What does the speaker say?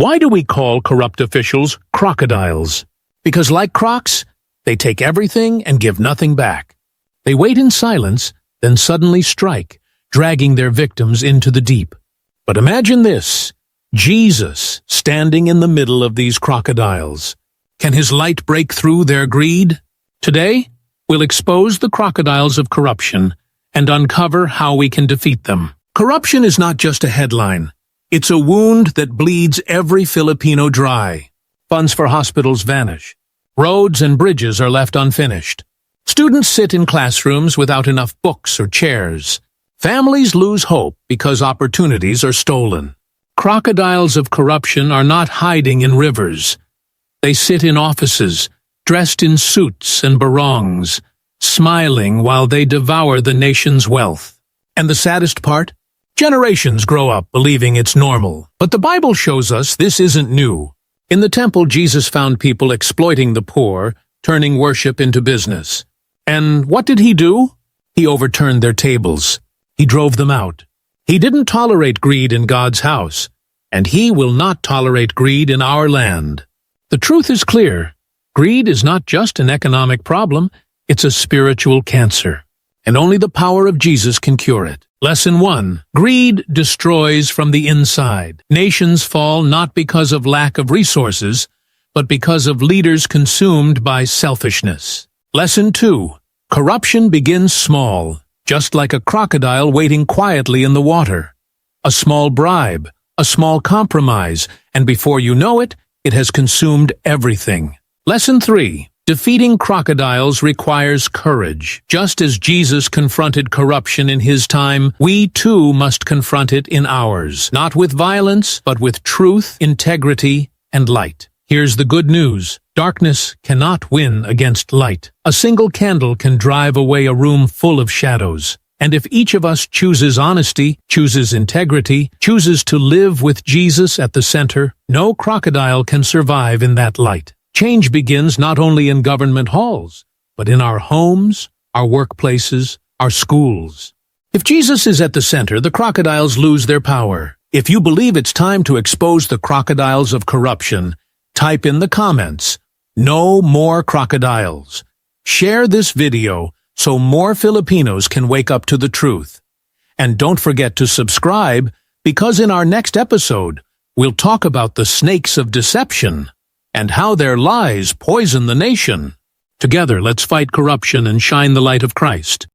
Why do we call corrupt officials crocodiles? Because like crocs, they take everything and give nothing back. They wait in silence, then suddenly strike, dragging their victims into the deep. But imagine this, Jesus standing in the middle of these crocodiles. Can his light break through their greed? Today, we'll expose the crocodiles of corruption and uncover how we can defeat them. Corruption is not just a headline. It's a wound that bleeds every Filipino dry. Funds for hospitals vanish. Roads and bridges are left unfinished. Students sit in classrooms without enough books or chairs. Families lose hope because opportunities are stolen. Crocodiles of corruption are not hiding in rivers. They sit in offices, dressed in suits and barongs, smiling while they devour the nation's wealth. And the saddest part? Generations grow up believing it's normal. But the Bible shows us this isn't new. In the temple, Jesus found people exploiting the poor, turning worship into business. And what did he do? He overturned their tables. He drove them out. He didn't tolerate greed in God's house, and he will not tolerate greed in our land. The truth is clear. Greed is not just an economic problem, it's a spiritual cancer. And only the power of Jesus can cure it. Lesson 1. Greed destroys from the inside. Nations fall not because of lack of resources, but because of leaders consumed by selfishness. Lesson 2. Corruption begins small, just like a crocodile waiting quietly in the water. A small bribe, a small compromise, and before you know it, it has consumed everything. Lesson 3. Defeating crocodiles requires courage. Just as Jesus confronted corruption in his time, we too must confront it in ours. Not with violence, but with truth, integrity, and light. Here's the good news. Darkness cannot win against light. A single candle can drive away a room full of shadows. And if each of us chooses honesty, chooses integrity, chooses to live with Jesus at the center, no crocodile can survive in that light. Change begins not only in government halls, but in our homes, our workplaces, our schools. If Jesus is at the center, the crocodiles lose their power. If you believe it's time to expose the crocodiles of corruption, type in the comments, "No more crocodiles." Share this video so more Filipinos can wake up to the truth. And don't forget to subscribe, because in our next episode, we'll talk about the snakes of deception and how their lies poison the nation. Together, let's fight corruption and shine the light of Christ.